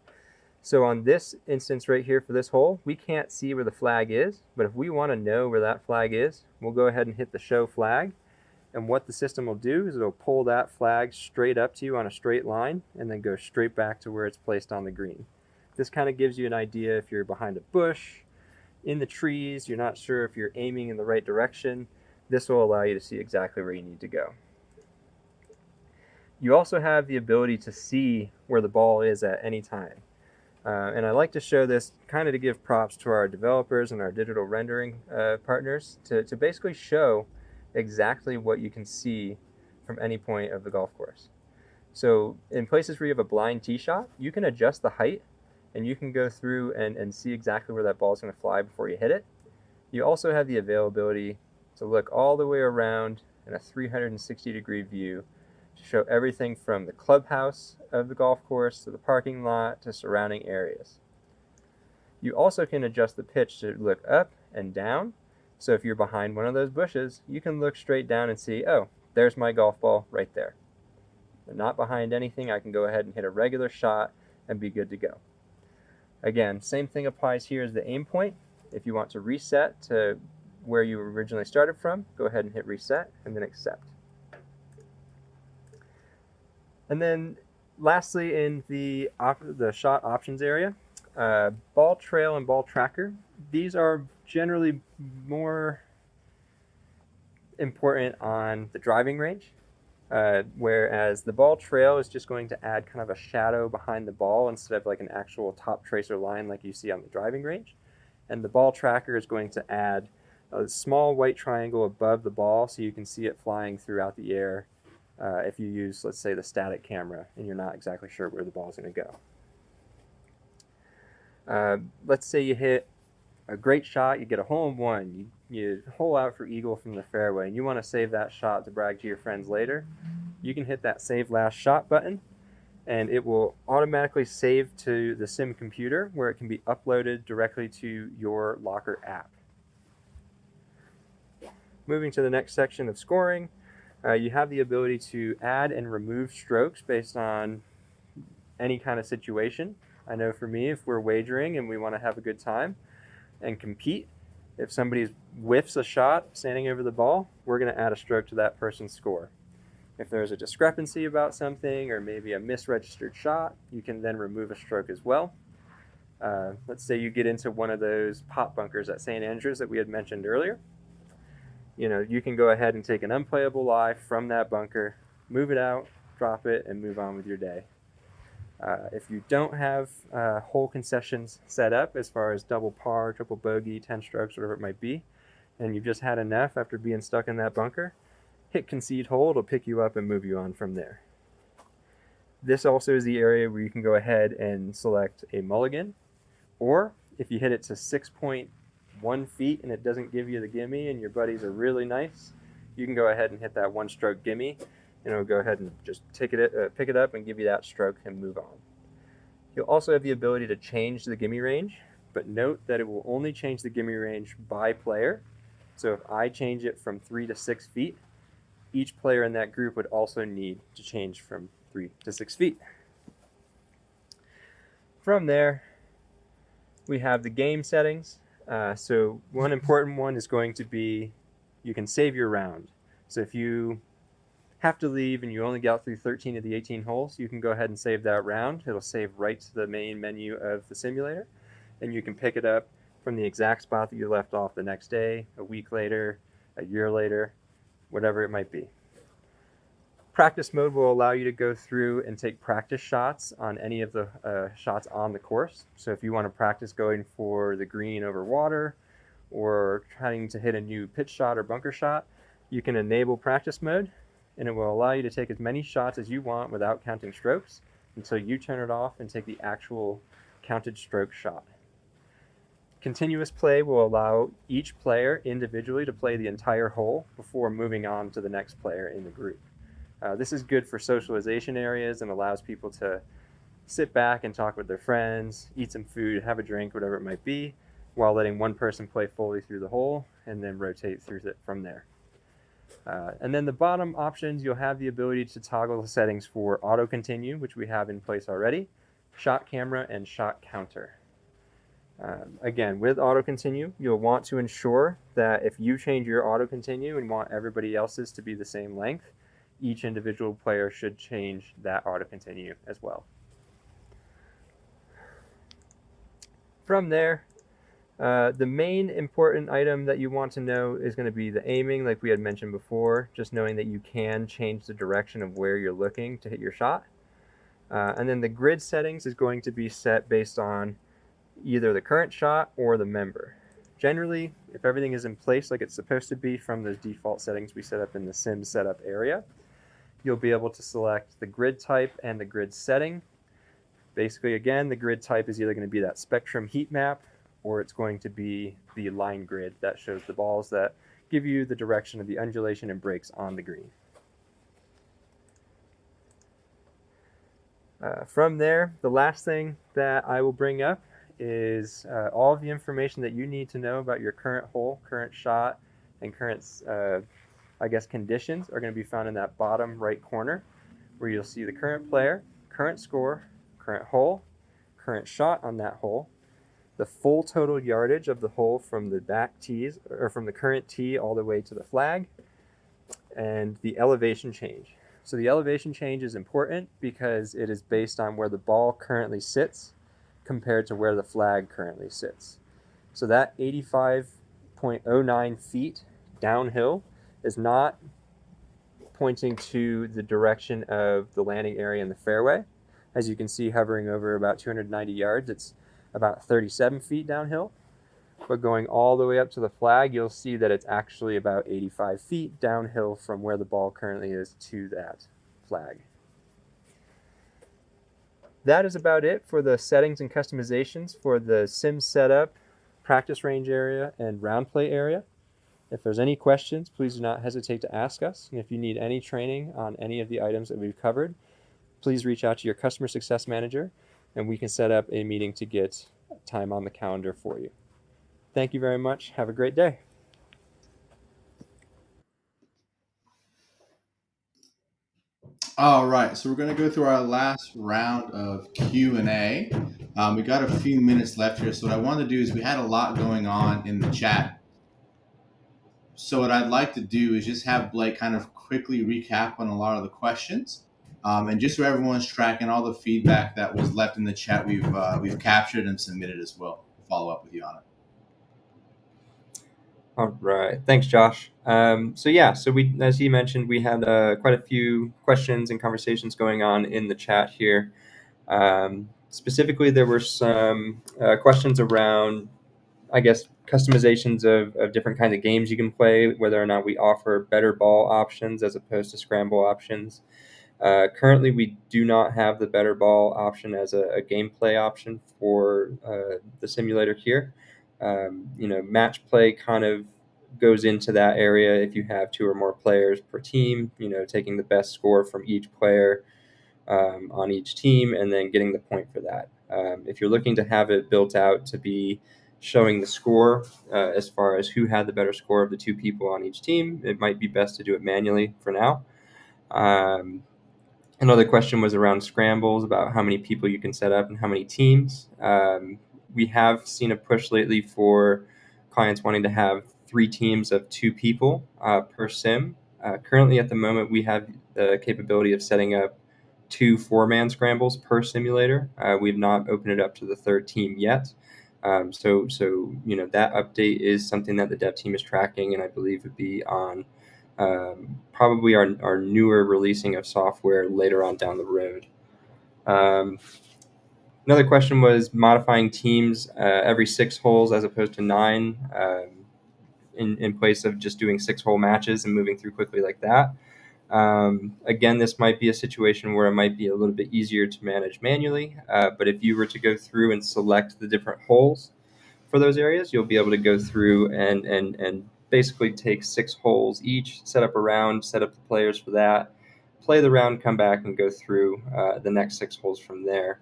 So on this instance right here for this hole, we can't see where the flag is, but if we want to know where that flag is, we'll go ahead and hit the show flag. And what the system will do is it'll pull that flag straight up to you on a straight line and then go straight back to where it's placed on the green. This kind of gives you an idea if you're behind a bush, in the trees, you're not sure if you're aiming in the right direction. This will allow you to see exactly where you need to go. You also have the ability to see where the ball is at any time. And I like to show this kind of to give props to our developers and our digital rendering partners to basically show exactly what you can see from any point of the golf course. So in places where you have a blind tee shot, you can adjust the height and you can go through and see exactly where that ball is going to fly before you hit it. You also have the availability to look all the way around in a 360-degree view to show everything from the clubhouse of the golf course to the parking lot to surrounding areas. You also can adjust the pitch to look up and down. So if you're behind one of those bushes, you can look straight down and see, oh, there's my golf ball right there. I'm not behind anything. I can go ahead and hit a regular shot and be good to go. Again, same thing applies here as the aim point. If you want to reset to where you originally started from, go ahead and hit reset and then accept. And then lastly, in the shot options area, ball trail and ball tracker, these are generally more important on the driving range, whereas the ball trail is just going to add kind of a shadow behind the ball instead of like an actual top tracer line like you see on the driving range. And the ball tracker is going to add a small white triangle above the ball so you can see it flying throughout the air if you use, let's say, the static camera and you're not exactly sure where the ball is going to go. Let's say you hit a great shot, you get a hole in one, you hole out for eagle from the fairway, and you want to save that shot to brag to your friends later. You can hit that save last shot button, and it will automatically save to the sim computer where it can be uploaded directly to your locker app. Moving to the next section of scoring, you have the ability to add and remove strokes based on any kind of situation. I know for me, if we're wagering and we want to have a good time and compete, if somebody whiffs a shot standing over the ball, we're going to add a stroke to that person's score. If there's a discrepancy about something or maybe a misregistered shot, you can then remove a stroke as well. Let's say you get into one of those pot bunkers at St. Andrews that we had mentioned earlier. You can go ahead and take an unplayable lie from that bunker, move it out, drop it, and move on with your day. If you don't have hole concessions set up as far as double par, triple bogey, 10 strokes, whatever it might be, and you've just had enough after being stuck in that bunker, hit concede hole, it'll pick you up and move you on from there. This also is the area where you can go ahead and select a mulligan, or if you hit it to 6.1 feet and it doesn't give you the gimme and your buddies are really nice, you can go ahead and hit that one stroke gimme, and it'll go ahead and just pick it up and give you that stroke and move on. You'll also have the ability to change the gimme range, but note that it will only change the gimme range by player. So if I change it from 3 to 6 feet, each player in that group would also need to change from 3 to 6 feet. From there, we have the game settings. So one important one is going to be you can save your round. So if you have to leave and you only got through 13 of the 18 holes, you can go ahead and save that round. It'll save right to the main menu of the simulator, and you can pick it up from the exact spot that you left off the next day, a week later, a year later, whatever it might be. Practice mode will allow you to go through and take practice shots on any of the shots on the course. So if you want to practice going for the green over water or trying to hit a new pitch shot or bunker shot, you can enable practice mode, and it will allow you to take as many shots as you want without counting strokes until you turn it off and take the actual counted stroke shot. Continuous play will allow each player individually to play the entire hole before moving on to the next player in the group. This is good for socialization areas and allows people to sit back and talk with their friends, eat some food, have a drink, whatever it might be, while letting one person play fully through the hole and then rotate through it from there. And then the bottom options, you'll have the ability to toggle the settings for auto continue, which we have in place already, shot camera, and shot counter. Again, with auto continue, you'll want to ensure that if you change your auto continue and want everybody else's to be the same length, each individual player should change that auto continue as well. From there, the main important item that you want to know is going to be the aiming, like we had mentioned before, just knowing that you can change the direction of where you're looking to hit your shot. And then the grid settings is going to be set based on either the current shot or the member. Generally, if everything is in place like it's supposed to be from those default settings we set up in the sim setup area, you'll be able to select the grid type and the grid setting. Basically, again, the grid type is either going to be that spectrum heat map, or it's going to be the line grid that shows the balls that give you the direction of the undulation and breaks on the green. From there, the last thing that I will bring up is all of the information that you need to know about your current hole, current shot, and current conditions are going to be found in that bottom right corner, where you'll see the current player, current score, current hole, current shot on that hole, the full total yardage of the hole from the back tees, or from the current tee all the way to the flag, and the elevation change. So the elevation change is important because it is based on where the ball currently sits compared to where the flag currently sits. So that 85.09 feet downhill is not pointing to the direction of the landing area in the fairway. As you can see, hovering over about 290 yards, it's about 37 feet downhill. But going all the way up to the flag, you'll see that it's actually about 85 feet downhill from where the ball currently is to that flag. That is about it for the settings and customizations for the sim setup, practice range area, and round play area. If there's any questions, please do not hesitate to ask us. And if you need any training on any of the items that we've covered, please reach out to your customer success manager, and we can set up a meeting to get time on the calendar for you. Thank you very much. Have a great day. All right, so we're going to go through our last round of Q&A. We got a few minutes left here, so what I wanted to do is we had a lot going on in the chat. So what I'd like to do is just have Blake kind of quickly recap on a lot of the questions, and just so everyone's tracking all the feedback that was left in the chat, we've captured and submitted as well. We'll follow up with you on it. All right, thanks, Josh. So we, as he mentioned, we had quite a few questions and conversations going on in the chat here. Specifically, there were some questions around, I guess, customizations of different kinds of games you can play, whether or not we offer better ball options as opposed to scramble options. Currently, we do not have the better ball option as a gameplay option for the simulator here. Match play kind of goes into that area if you have 2 or more players per team, taking the best score from each player on each team and then getting the point for that. If you're looking to have it built out to be showing the score as far as who had the better score of the 2 people on each team, it might be best to do it manually for now. Another question was around scrambles, about how many people you can set up and how many teams. We have seen a push lately for clients wanting to have 3 teams of 2 people per sim. Currently, at the moment, we have the capability of setting up 2 4-man scrambles per simulator. We've not opened it up to the 3rd team yet. So that update is something that the dev team is tracking, and I believe would be on probably our newer releasing of software later on down the road. Another question was modifying teams every 6 holes as opposed to 9, in place of just doing 6-hole matches and moving through quickly like that. Again, this might be a situation where it might be a little bit easier to manage manually, but if you were to go through and select the different holes for those areas, you'll be able to go through and basically take 6 holes each, set up a round, set up the players for that, play the round, come back and go through the next 6 holes from there.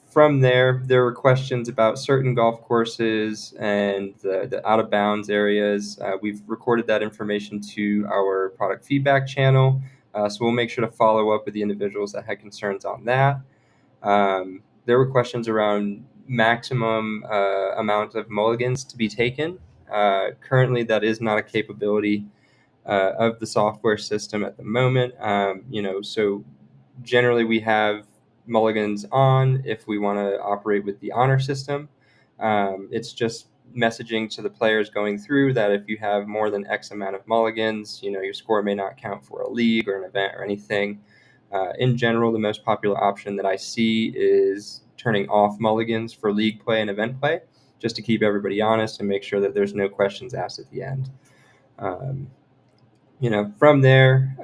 From there were questions about certain golf courses and the out of bounds areas. We've recorded that information to our product feedback channel, so we'll make sure to follow up with the individuals that had concerns on that. There were questions around maximum amount of mulligans to be taken. Currently, that is not a capability of the software system at the moment. So generally we have mulligans on if we want to operate with the honor system. It's just messaging to the players going through that if you have more than X amount of mulligans, your score may not count for a league or an event or anything. In general, the most popular option that I see is turning off mulligans for league play and event play, just to keep everybody honest and make sure that there's no questions asked at the end. From there,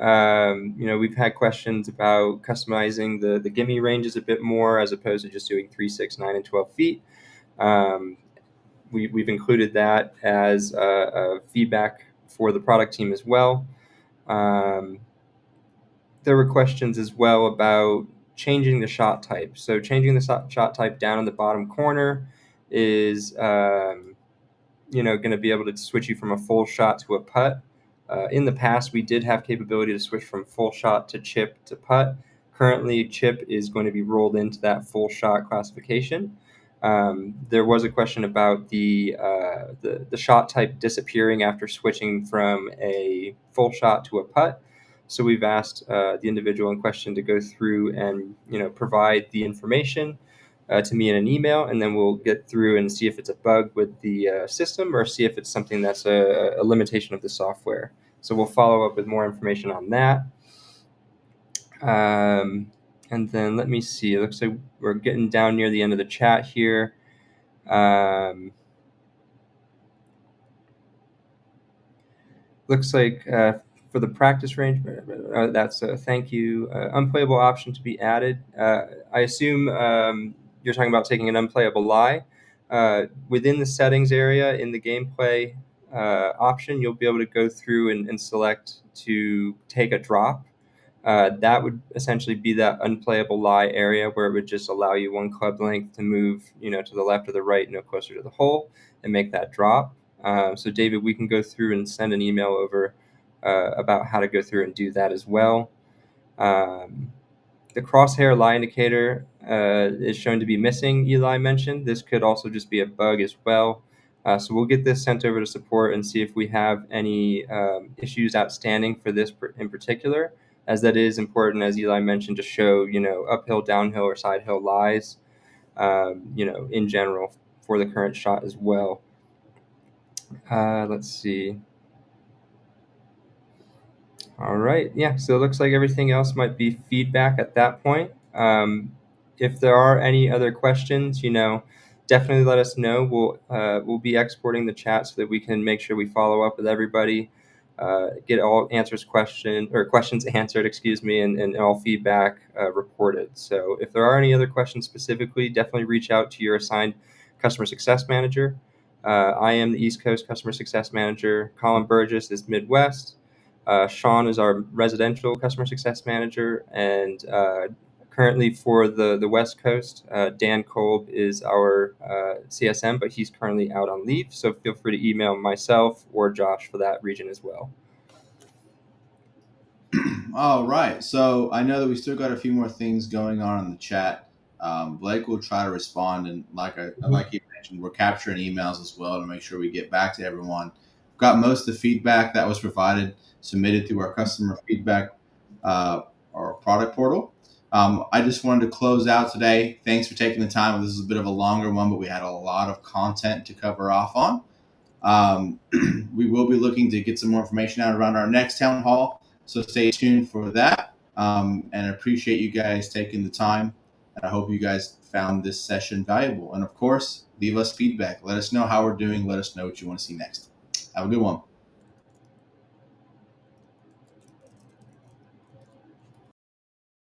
we've had questions about customizing the gimme ranges a bit more as opposed to just doing 3, 6, 9, and 12 feet. We've included that as a feedback for the product team as well. There were questions as well about changing the shot type. So changing the shot type down in the bottom corner is going to be able to switch you from a full shot to a putt. In the past, we did have capability to switch from full shot to chip to putt. Currently, chip is going to be rolled into that full shot classification. There was a question about the shot type disappearing after switching from a full shot to a putt. So we've asked the individual in question to go through and provide the information to me in an email, and then we'll get through and see if it's a bug with the system or see if it's something that's a limitation of the software. So we'll follow up with more information on that. And then let me see. It looks like we're getting down near the end of the chat here. Looks like for the practice range, that's a thank you. Unplayable option to be added. I assume you're talking about taking an unplayable lie. Within the settings area in the gameplay option, you'll be able to go through and select to take a drop. That would essentially be that unplayable lie area where it would just allow you one club length to move, to the left or the right, closer to the hole and make that drop. So David, we can go through and send an email over about how to go through and do that as well. The crosshair lie indicator is shown to be missing, Eli mentioned. This could also just be a bug as well. So we'll get this sent over to support and see if we have any issues outstanding for this in particular, as that is important, as Eli mentioned, to show, uphill, downhill, or side hill lies, in general for the current shot as well. Let's see. All right. Yeah. So it looks like everything else might be feedback at that point. If there are any other questions, definitely let us know. We'll be exporting the chat so that we can make sure we follow up with everybody, get all questions answered, excuse me, and all feedback reported. So if there are any other questions specifically, definitely reach out to your assigned customer success manager. I am the East Coast customer success manager. Colin Burgess is Midwest. Sean is our residential customer success manager, and currently for the West Coast, Dan Kolb is our CSM, but he's currently out on leave. So feel free to email myself or Josh for that region as well. All right. So I know that we still got a few more things going on in the chat. Blake will try to respond, and like you mentioned, we're capturing emails as well to make sure we get back to everyone. Got most of the feedback that was provided submitted through our customer feedback or product portal. I just wanted to close out today. Thanks for taking the time. This is a bit of a longer one, but we had a lot of content to cover off on. We will be looking to get some more information out around our next town hall, so stay tuned for that. And I appreciate you guys taking the time. And I hope you guys found this session valuable. And of course, leave us feedback. Let us know how we're doing. Let us know what you want to see next. Have a good one.